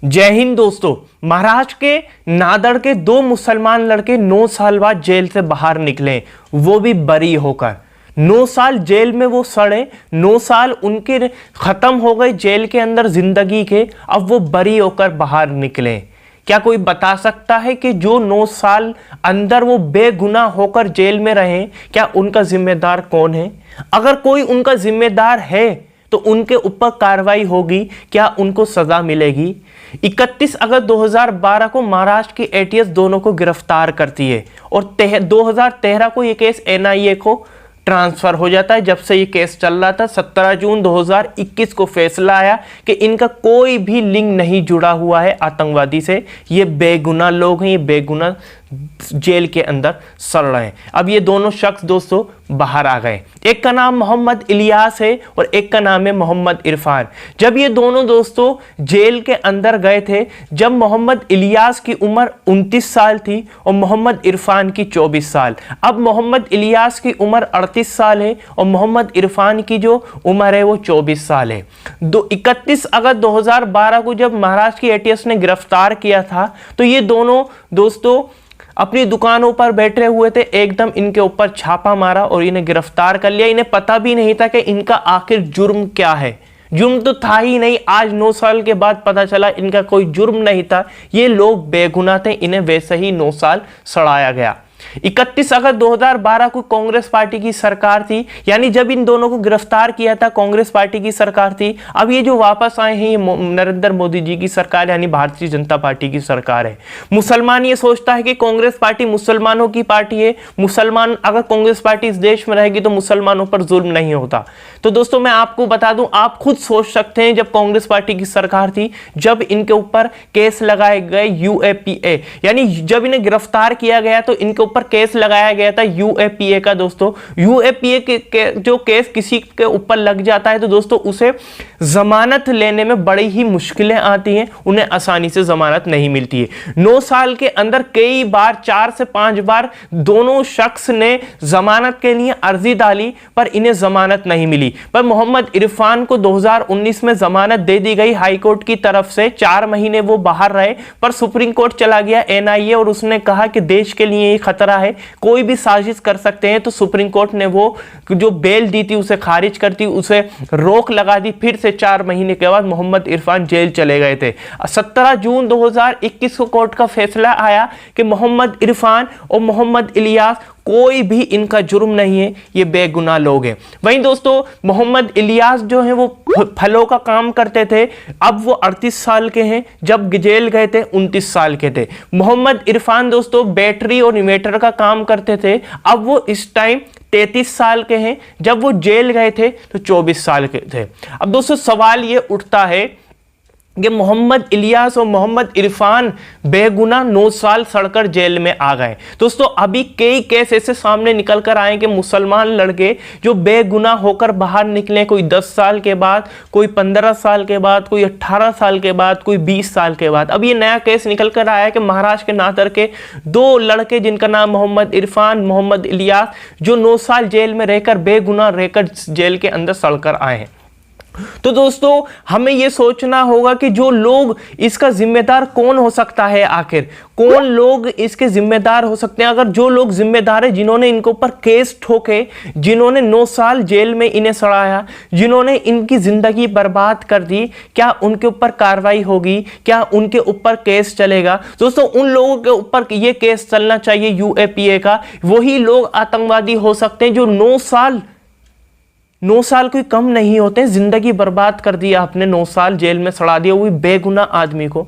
जय हिंद दोस्तों। महाराष्ट्र के नादड़ के दो मुसलमान लड़के 9 साल बाद जेल से बाहर निकले, वो भी बरी होकर। 9 साल जेल में वो सड़े, 9 साल उनके खत्म हो गए जेल के अंदर जिंदगी के, अब वो बरी होकर बाहर निकले। क्या कोई बता सकता है कि जो 9 साल अंदर वो बेगुनाह होकर जेल में रहे, क्या उनका जिम्मेदार कौन है? अगर कोई उनका जिम्मेदार है तो उनके ऊपर कार्रवाई होगी, क्या उनको सजा मिलेगी? 31 अगस्त 2012 को महाराष्ट्र की एटीएस दोनों को गिरफ्तार करती है और 2013 को यह केस एनआईए को ट्रांसफर हो जाता है। जब से ये केस चल रहा था, 17 जून 2021 को फैसला आया कि इनका कोई भी लिंक नहीं जुड़ा हुआ है आतंकवादी से, ये बेगुनाह लोग हैं, ये बेगुनाह जेल के अंदर सड़ रहे हैं। अब ये दोनों शख्स दोस्तों बाहर आ गए। एक का नाम मोहम्मद इलियास है और एक का नाम है मोहम्मद इरफान। जब ये दोनों दोस्तों जेल के अंदर गए थे, जब मोहम्मद इलियास की उम्र 29 साल थी और मोहम्मद इरफान की 24 साल। अब मोहम्मद इलियास की उम्र 38 साल है और मोहम्मद इरफान की जो उम्र है वो 24 साल है। 31 अगस्त 2012 को जब महाराष्ट्र की एटीएस ने गिरफ्तार किया था, तो ये दोनों दोस्तों अपनी दुकानों पर बैठे हुए थे, एकदम इनके ऊपर छापा मारा और इन्हें गिरफ्तार कर लिया। इन्हें पता भी नहीं था कि इनका आखिर जुर्म क्या है। जुर्म तो था ही नहीं, आज 9 साल के बाद पता चला इनका कोई जुर्म नहीं था, ये लोग बेगुनाह थे, इन्हें वैसे ही 9 साल सड़ाया गया। 31 अगस्त 2012 को कांग्रेस पार्टी की सरकार थी, यानी जब इन दोनों को गिरफ्तार किया था कांग्रेस पार्टी की सरकार थी। अब ये जो वापस आए हैं, ये नरेंद्र मोदी जी की सरकार यानी भारतीय जनता पार्टी की सरकार है। मुसलमान ये सोचता है कि कांग्रेस पार्टी मुसलमानों की पार्टी है, मुसलमान अगर कांग्रेस पार्टी इस देश में रहेगी तो मुसलमानों पर जुल्म नहीं होता। तो दोस्तों मैं आपको बता दूं, आप खुद सोच सकते हैं, जब कांग्रेस पार्टी की सरकार थी, जब इनके ऊपर केस लगाए गए यूएपीए, यानी जब इन्हें गिरफ्तार किया गया तो इनके ऊपर केस लगाया गया था यूएपीए का। दोस्तों यूएपीए के जो केस किसी के ऊपर लग जाता है तो दोस्तों उसे जमानत लेने में बड़ी ही मुश्किलें आती हैं, उन्हें आसानी से जमानत नहीं मिलती है। 9 साल के अंदर कई बार 4 से 5 बार दोनों शख्स ने जमानत के लिए अर्जी डाली पर इन्हें जमानत नहीं मिली। पर मोहम्मद इरफान को 2019 में जमानत दे दी गई हाईकोर्ट की तरफ से। 4 महीने वो बाहर रहे, पर सुप्रीम कोर्ट चला गया एनआईए और उसने कहा कि देश के लिए ये खतरा है, कोई भी साजिश कर सकते हैं। तो सुप्रीम कोर्ट ने वो जो बेल दी थी उसे खारिज कर दी, उसे रोक लगा दी। फिर से 4 महीने के बाद मोहम्मद इरफान जेल चले गए थे। 17 जून 2021 को कोर्ट का फैसला आया कि मोहम्मद इरफान और मोहम्मद इलियास कोई भी इनका जुर्म नहीं है, ये बेगुनाह लोग हैं। वहीं दोस्तों मोहम्मद इलियास जो है वो फलों का काम करते थे, अब वो 38 साल के हैं, जब जेल गए थे 29 साल के थे। मोहम्मद इरफान दोस्तों बैटरी और इन्वर्टर का काम करते थे, अब वो इस टाइम 33 साल के हैं, जब वो जेल गए थे तो 24 साल के थे। अब दोस्तों सवाल ये उठता है कि मोहम्मद इलियास और मोहम्मद इरफान बेगुनाह 9 साल सड़कर जेल में आ गए। दोस्तों अभी कई केस ऐसे सामने निकल कर आए कि मुसलमान लड़के जो बेगुनाह होकर बाहर निकले, कोई 10 साल के बाद, कोई 15 साल के बाद, कोई 18 साल के बाद, कोई 20 साल के बाद। अब ये नया केस निकल कर आया है कि महाराष्ट्र के नादड़ के 2 लड़के जिनका नाम मोहम्मद इरफान, मोहम्मद इलियास, जो 9 साल जेल में रहकर बेगुनाह रहकर जेल के अंदर सड़कर आए हैं। तो दोस्तों हमें यह सोचना होगा कि जो लोग इसका जिम्मेदार कौन हो सकता है, आखिर कौन लोग इसके जिम्मेदार हो सकते हैं। अगर जो लोग जिम्मेदार है, जिन्होंने इनके ऊपर केस ठोके, जिन्होंने 9 साल जेल में इन्हें सड़ाया, जिन्होंने इनकी जिंदगी बर्बाद कर दी, क्या उनके ऊपर कार्रवाई होगी? क्या उनके ऊपर केस चलेगा? दोस्तों उन लोगों के ऊपर यह केस चलना चाहिए यूएपीए का। वही लोग आतंकवादी हो सकते हैं जो 9 साल कोई कम नहीं होते, जिंदगी बर्बाद कर दिया आपने, 9 साल जेल में सड़ा दिया, वो भी बेगुनाह आदमी को।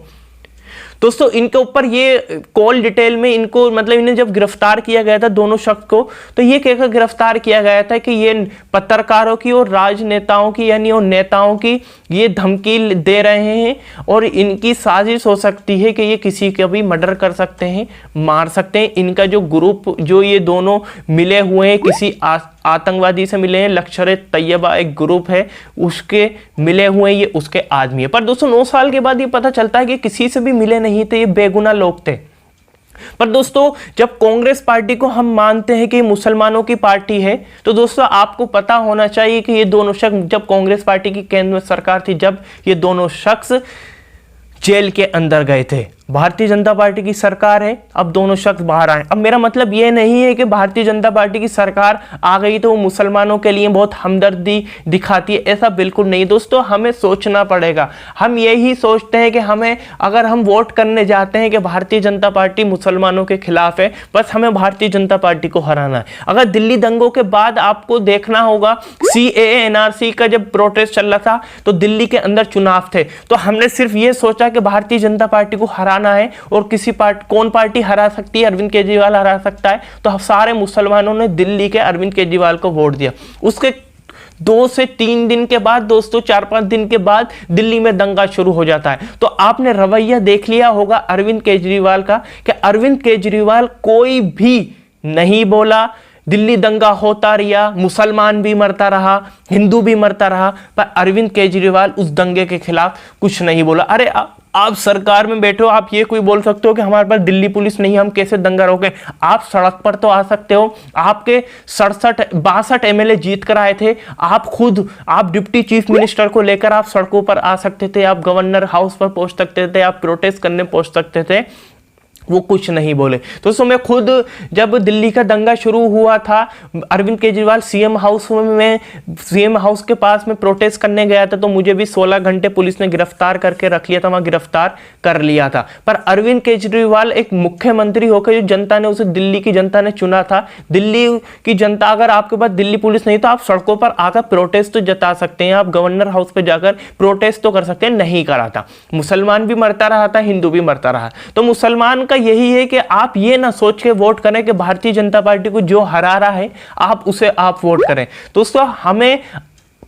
दोस्तों इनके ऊपर ये कॉल डिटेल में इनको, मतलब इन्हें जब गिरफ्तार किया गया था दोनों शख्स को, तो ये कहकर गिरफ्तार किया गया था कि ये पत्रकारों की और राजनेताओं की, यानी और नेताओं की ये धमकी दे रहे हैं और इनकी साजिश हो सकती है कि ये किसी का भी मर्डर कर सकते हैं, मार सकते हैं। इनका जो ग्रुप, जो ये दोनों मिले हुए हैं, किसी आतंकवादी से मिले हैं, लश्कर-ए-तैयबा एक ग्रुप है, उसके मिले हुए ये उसके आदमी है। पर दोस्तों 9 साल के बाद ये पता चलता है कि किसी से भी मिले नहीं थे, ये बेगुनाह लोग थे। पर दोस्तों जब कांग्रेस पार्टी को हम मानते हैं कि मुसलमानों की पार्टी है, तो दोस्तों आपको पता होना चाहिए कि ये दोनों शख्स, जब कांग्रेस पार्टी की केंद्र में सरकार थी, जब ये दोनों शख्स जेल के अंदर गए थे। भारतीय जनता पार्टी की सरकार है, अब दोनों शख्स बाहर आए। अब मेरा मतलब ये नहीं है कि भारतीय जनता पार्टी की सरकार आ गई तो वो मुसलमानों के लिए बहुत हमदर्दी दिखाती है, ऐसा बिल्कुल नहीं दोस्तों। हमें सोचना पड़ेगा। हम यही सोचते हैं कि हमें, अगर हम वोट करने जाते हैं कि भारतीय जनता पार्टी मुसलमानों के खिलाफ है, बस हमें भारतीय जनता पार्टी को हराना है। अगर दिल्ली दंगों के बाद आपको देखना होगा, CAA NRC का जब प्रोटेस्ट चल रहा था तो दिल्ली के अंदर चुनाव थे, तो हमने सिर्फ ये सोचा कि भारतीय जनता पार्टी को हराना है और किसी कौन पार्टी हरा सकती है, अरविंद केजरीवाल हरा सकता है, तो सारे मुसलमानों ने दिल्ली के अरविंद केजरीवाल को वोट दिया। उसके 2 से 3 दिन के बाद दोस्तों, 4-5 दिन के बाद दिल्ली में दंगा शुरू हो जाता है। तो आपने रवैया देख लिया होगा अरविंद केजरीवाल का, कि अरविंद केजरीवाल कोई भी नहीं बोला, दिल्ली दंगा होता रहा, मुसलमान भी मरता रहा, हिंदू भी मरता रहा, पर अरविंद केजरीवाल उस दंगे के खिलाफ कुछ नहीं बोला। अरे आप सरकार में बैठे हो, आप ये कोई बोल सकते हो कि हमारे पास दिल्ली पुलिस नहीं, हम कैसे दंगा रोकें? आप सड़क पर तो आ सकते हो। आपके 62 MLA जीत कर आए थे। आप डिप्टी चीफ मिनिस्टर को लेकर आप सड़कों पर आ सकते थे, आप गवर्नर हाउस पर पहुंच सकते थे, आप प्रोटेस्ट करने पहुंच सकते थे, वो कुछ नहीं बोले। दोस्तों मैं खुद जब दिल्ली का दंगा शुरू हुआ था, अरविंद केजरीवाल सीएम हाउस के पास में प्रोटेस्ट करने गया था, तो मुझे भी 16 घंटे पुलिस ने गिरफ्तार करके रख लिया था, वहां गिरफ्तार कर लिया था। पर अरविंद केजरीवाल एक मुख्यमंत्री होकर, जो जनता ने उसे, दिल्ली की जनता ने चुना था, दिल्ली की जनता, अगर आपके पास दिल्ली पुलिस नहीं तो आप सड़कों पर आकर प्रोटेस्ट तो जता सकते हैं, आप गवर्नर हाउस पर जाकर प्रोटेस्ट तो कर सकते हैं। नहीं करा था। मुसलमान भी मरता रहा था, हिंदू भी मरता रहा। तो मुसलमान का यही है कि आप ये ना सोच के वोट करें कि भारतीय जनता पार्टी को जो हरा रहा है आप वोट करें। दोस्तों हमें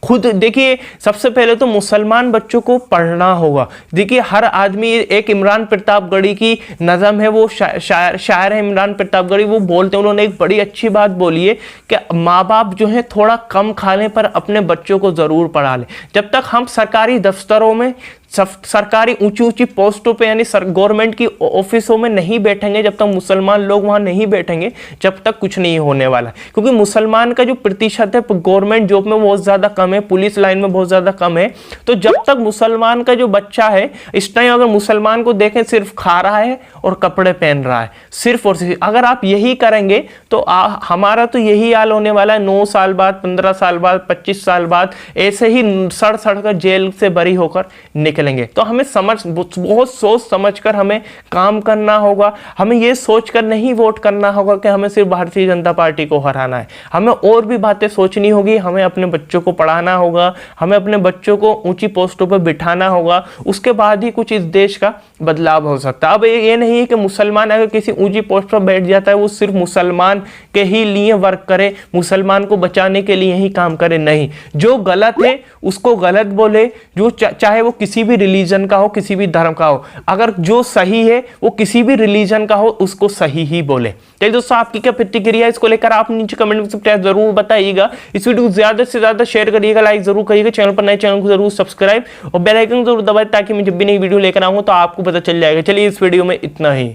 खुद देखिए, सबसे पहले तो मुसलमान बच्चों को पढ़ना होगा। देखिए हर आदमी, एक इमरान प्रतापगढ़ी की नज़म है, वो शायर है इमरान प्रतापगढ़ी, वो बोलते हैं, उन्होंने एक बड़ी अच्छी बात बोली है कि माँ बाप जो है थोड़ा कम खा लें पर अपने बच्चों को ज़रूर पढ़ा लें। जब तक हम सरकारी दफ्तरों में, सरकारी ऊंची पोस्टों पे, यानी गवर्नमेंट की ऑफिसों में नहीं बैठेंगे, जब तक मुसलमान लोग वहां नहीं बैठेंगे, जब तक कुछ नहीं होने वाला। क्योंकि मुसलमान का जो प्रतिशत है गवर्नमेंट जॉब में बहुत ज्यादा कम है, पुलिस लाइन में बहुत ज्यादा कम है। तो जब तक मुसलमान का जो बच्चा है, इस टाइम अगर मुसलमान को देखें, सिर्फ खा रहा है और कपड़े पहन रहा है, सिर्फ और सिर्फ, अगर आप यही करेंगे तो हमारा तो यही हाल होने वाला है। 9 साल बाद, 15 साल बाद, 25 साल बाद ऐसे ही सड़ कर जेल से बरी होकर निकलेंगे। तो हमें बहुत सोच समझ कर हमें काम करना होगा। हमें यह सोचकर नहीं वोट करना होगा कि हमें सिर्फ भारतीय जनता पार्टी को हराना है। हमें और भी बातें सोचनी होगी। हमें अपने बच्चों को पढ़ाना होगा, हमें अपने बच्चों को ऊंची पोस्टों पर बिठाना होगा। उसके बाद ही कुछ इस देश का बदलाव हो सकता है। अब ये नहीं है कि मुसलमान अगर किसी ऊंची पोस्ट पर बैठ जाता है वो सिर्फ मुसलमान के ही लिए वर्क करे, मुसलमान को बचाने के लिए ही काम करे। नहीं, जो गलत है उसको गलत बोले, जो चाहे वो किसी भी रिलीजन का हो, किसी भी धर्म का हो। अगर जो सही है वो किसी भी रिलीजन का हो, उसको सही ही बोले। चलिए दोस्तों, आपकी क्या प्रतिक्रिया इसको लेकर आप नीचे कमेंट में जरूर बताइएगा। इस वीडियो को ज्यादा से ज्यादा शेयर करिएगा, लाइक जरूर करिएगा, चैनल पर नए चैनल को जरूर सब्सक्राइब और बेल आइकन जरूर दबाएं, ताकि मैं जब भी नई वीडियो लेकर आऊं तो आपको पता चल जाएगा। चलिए इस वीडियो में इतना ही।